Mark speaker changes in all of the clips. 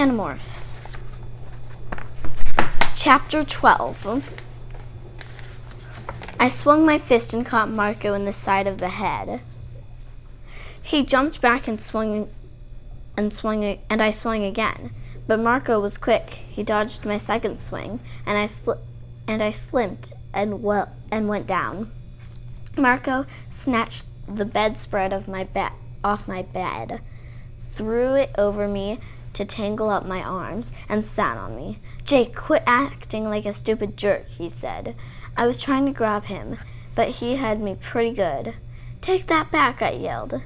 Speaker 1: Animorphs. Chapter 12. I swung my fist and caught Marco in the side of the head. He jumped back and I swung again. But Marco was quick. He dodged my second swing, and I slipped and went down. Marco snatched the bedspread off my bed, threw it over me to tangle up my arms, and sat on me. "Jake, quit acting like a stupid jerk," he said. I was trying to grab him, but he had me pretty good. "Take that back," I yelled.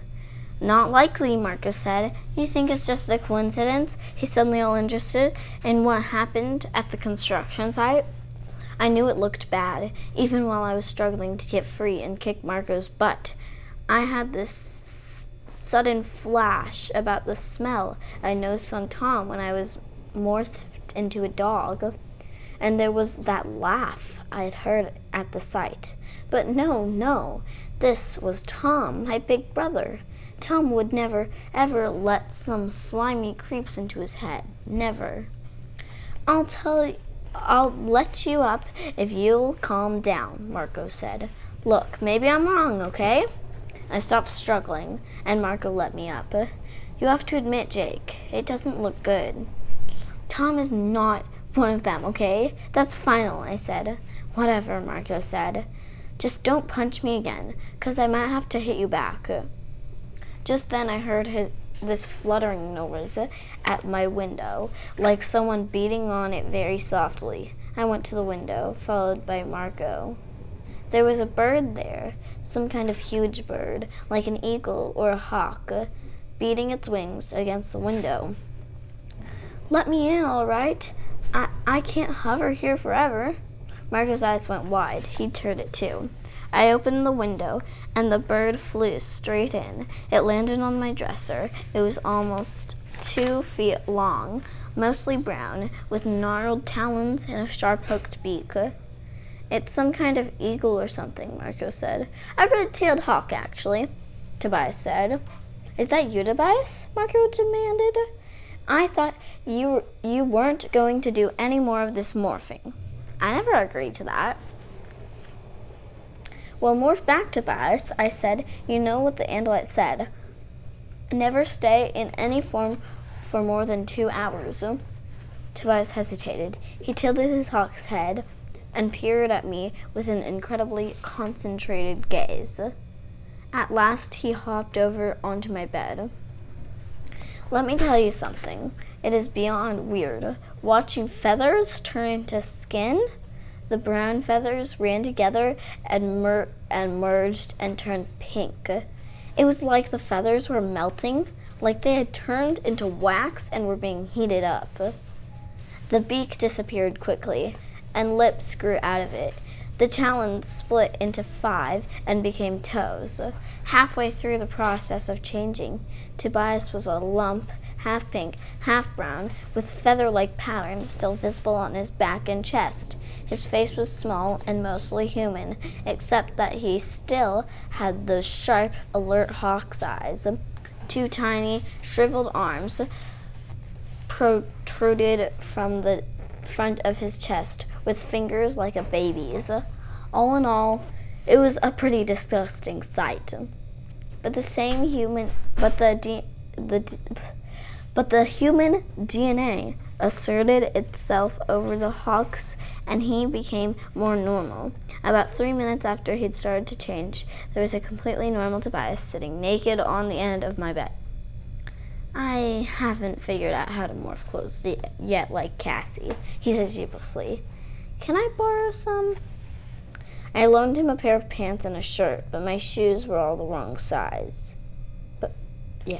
Speaker 1: "Not likely," Marco said. "You think it's just a coincidence?" He's suddenly all interested in what happened at the construction site. I knew it looked bad, even while I was struggling to get free and kick Marco's butt. I had this sudden flash about the smell I noticed on Tom when I was morphed into a dog. And there was that laugh I had heard at the site. But no, this was Tom, my big brother. Tom would never, ever let some slimy creeps into his head. Never. I'll let you up if you'll calm down," Marco said. "Look, maybe I'm wrong, okay?" I stopped struggling, and Marco let me up. "You have to admit, Jake, it doesn't look good." "Tom is not one of them, okay? That's final," I said. "Whatever," Marco said. "Just don't punch me again, 'cause I might have to hit you back." Just then I heard this fluttering noise at my window, like someone beating on it very softly. I went to the window, followed by Marco. There was a bird there, some kind of huge bird, like an eagle or a hawk, beating its wings against the window. "Let me in, all right? I can't hover here forever." Marco's eyes went wide. He turned it too. I opened the window, and the bird flew straight in. It landed on my dresser. It was almost 2 feet long, mostly brown, with gnarled talons and a sharp-hooked beak. "It's some kind of eagle or something," Marco said. "A red-tailed hawk, actually," Tobias said. "Is that you, Tobias?" Marco demanded. "I thought you weren't going to do any more of this morphing." "I never agreed to that." "Well, morph back, Tobias," I said. "You know what the Andalite said. Never stay in any form for more than 2 hours. Tobias hesitated. He tilted his hawk's head and peered at me with an incredibly concentrated gaze. At last, he hopped over onto my bed. "Let me tell you something. It is beyond weird. Watching feathers turn into skin." The brown feathers ran together and merged and turned pink. It was like the feathers were melting, like they had turned into wax and were being heated up. The beak disappeared quickly, and lips grew out of it. The talons split into 5 and became toes. Halfway through the process of changing, Tobias was a lump, half pink, half brown, with feather-like patterns still visible on his back and chest. His face was small and mostly human, except that he still had those sharp, alert hawk's eyes. 2 tiny, shriveled arms protruded from the front of his chest, with fingers like a baby's. All in all, it was a pretty disgusting sight. But the human DNA asserted itself over the hawks, and he became more normal. About 3 minutes after he'd started to change, there was a completely normal Tobias sitting naked on the end of my bed. "I haven't figured out how to morph clothes yet, like Cassie," he said sheepishly. "Can I borrow some?" I loaned him a pair of pants and a shirt, but my shoes were all the wrong size. But, yeah.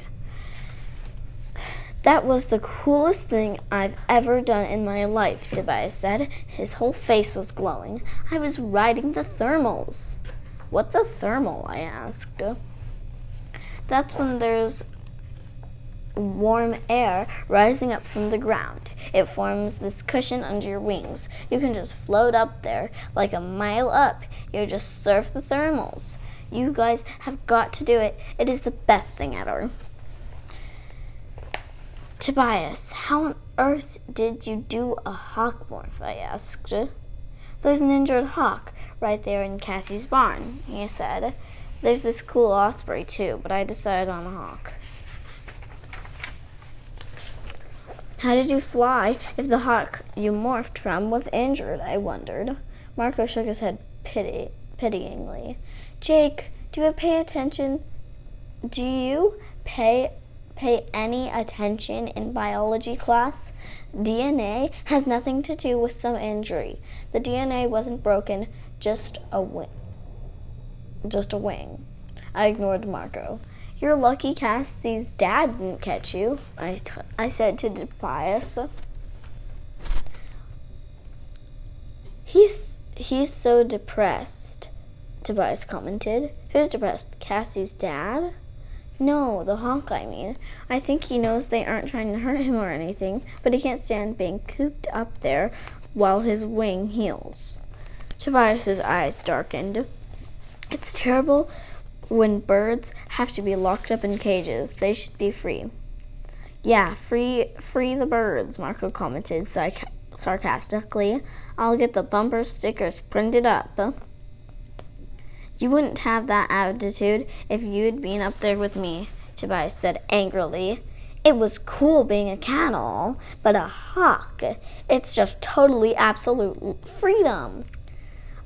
Speaker 1: "That was the coolest thing I've ever done in my life," Tobias said. His whole face was glowing. "I was riding the thermals." "What's a thermal?" I asked. "That's when there's warm air rising up from the ground. It forms this cushion under your wings. You can just float up there, like a mile up. You just surf the thermals. You guys have got to do it. It is the best thing ever." Tobias, how on earth did you do a hawk morph? I asked. There's an injured hawk right there in Cassie's barn, he said. There's this cool osprey too, but I decided on the hawk. How did you fly if the hawk you morphed from was injured? I wondered. Marco shook his head pityingly. Jake, do you pay any attention in biology class? DNA has nothing to do with some injury. The DNA wasn't broken, just a wing. I ignored Marco. You're lucky Cassie's dad didn't catch you, I said to Tobias. He's so depressed, Tobias commented. Who's depressed? Cassie's dad? No, the hawk, I mean. I think he knows they aren't trying to hurt him or anything, but he can't stand being cooped up there while his wing heals. Tobias's eyes darkened. It's terrible when birds have to be locked up in cages. They should be free. Yeah, free the birds, Marco commented sarcastically. I'll get the bumper stickers printed up. You wouldn't have that attitude if you'd been up there with me, Tobias said angrily. It was cool being a cat all, but a hawk, it's just totally absolute freedom.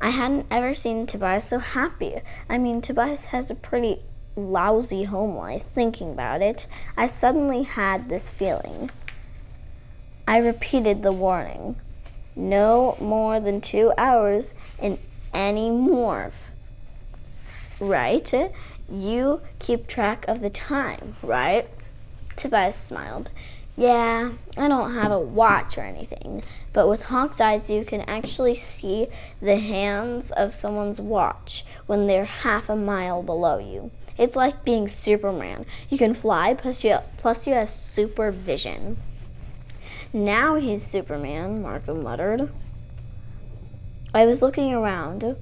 Speaker 1: I hadn't ever seen Tobias so happy. I mean, Tobias has a pretty lousy home life. Thinking about it, I suddenly had this feeling. I repeated the warning. No more than 2 hours in any morph. Right? You keep track of the time, right? Tobias smiled. Yeah, I don't have a watch or anything, but with Hawk's eyes you can actually see the hands of someone's watch when they're half a mile below you. It's like being Superman. You can fly, plus you have supervision. Now he's Superman, Marco muttered. I was looking around.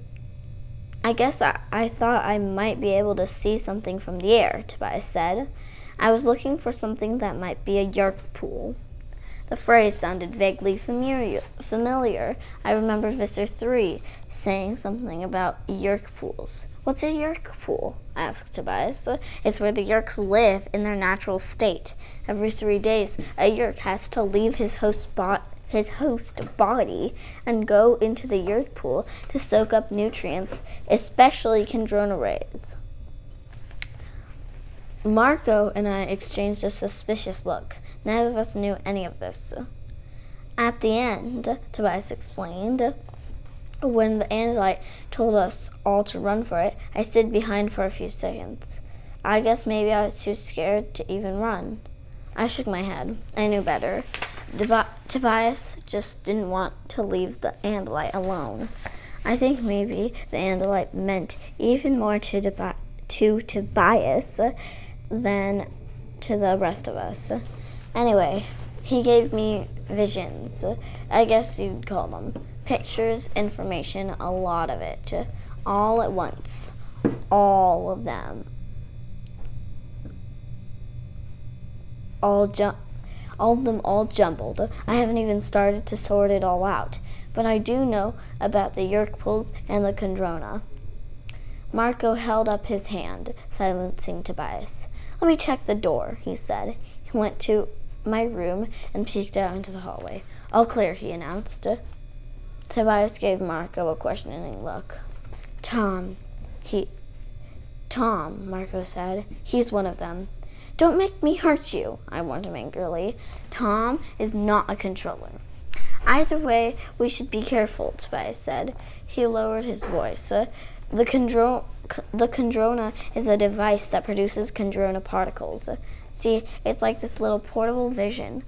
Speaker 1: I guess I thought I might be able to see something from the air, Tobias said. I was looking for something that might be a yerk pool. The phrase sounded vaguely familiar. I remember Visser 3 saying something about yerk pools. What's a yerk pool? Asked Tobias. It's where the yerks live in their natural state. Every 3 days, a yerk has to leave his host body and go into the yerk pool to soak up nutrients, especially chondrona rays. Marco and I exchanged a suspicious look. Neither of us knew any of this. At the end, Tobias explained, when the Andalite told us all to run for it, I stood behind for a few seconds. I guess maybe I was too scared to even run. I shook my head. I knew better. Tobias just didn't want to leave the Andalite alone. I think maybe the Andalite meant even more to Tobias than to the rest of us. Anyway, he gave me visions. I guess you'd call them. Pictures, information, a lot of it. All at once. All of them. All jumbled. I haven't even started to sort it all out. But I do know about the yerk pools and the chondrona. Marco held up his hand, silencing Tobias. Let me check the door, he said. He went to my room and peeked out into the hallway. All clear, he announced. Tobias gave Marco a questioning look. Tom, Marco said. He's one of them. Don't make me hurt you, I warned him angrily. Tom is not a controller. Either way, we should be careful, Tobias said. He lowered his voice. The chondrona is a device that produces chondrona particles. See, it's like this little portable version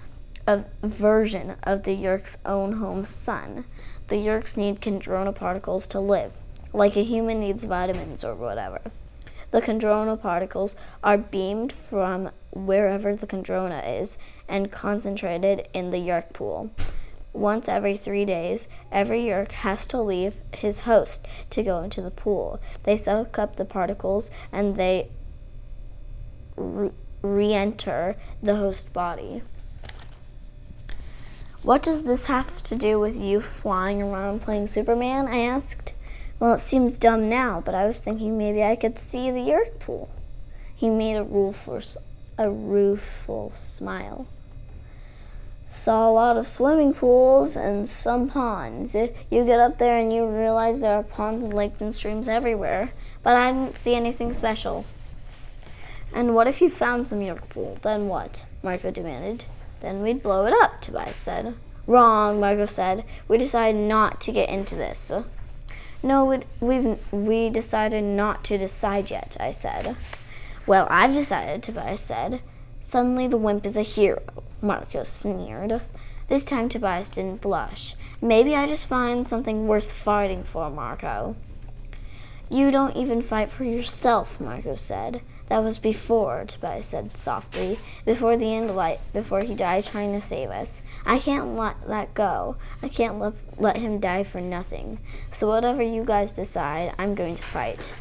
Speaker 1: of the yerk's own home sun. The yerks need chondrona particles to live, like a human needs vitamins or whatever. The chondrona particles are beamed from wherever the chondrona is and concentrated in the yerk pool. Once every 3 days, every yerk has to leave his host to go into the pool. They soak up the particles and they re-enter the host body. What does this have to do with you flying around playing Superman? I asked. Well, it seems dumb now, but I was thinking maybe I could see the Earth pool. He made a rueful smile. Saw a lot of swimming pools and some ponds. You get up there and you realize there are ponds and lakes and streams everywhere, but I didn't see anything special. And what if you found some Earth pool? Then what? Marco demanded. Then we'd blow it up, Tobias said. Wrong, Marco said. We decided not to get into this. No, we decided not to decide yet, I said. Well, I've decided, Tobias said. Suddenly the wimp is a hero, Marco sneered. This time Tobias didn't blush. Maybe I just find something worth fighting for, Marco. You don't even fight for yourself, Marco said. That was before, Tobias said softly, before the end of life, before he died trying to save us. I can't let that go. I can't let him die for nothing. So whatever you guys decide, I'm going to fight.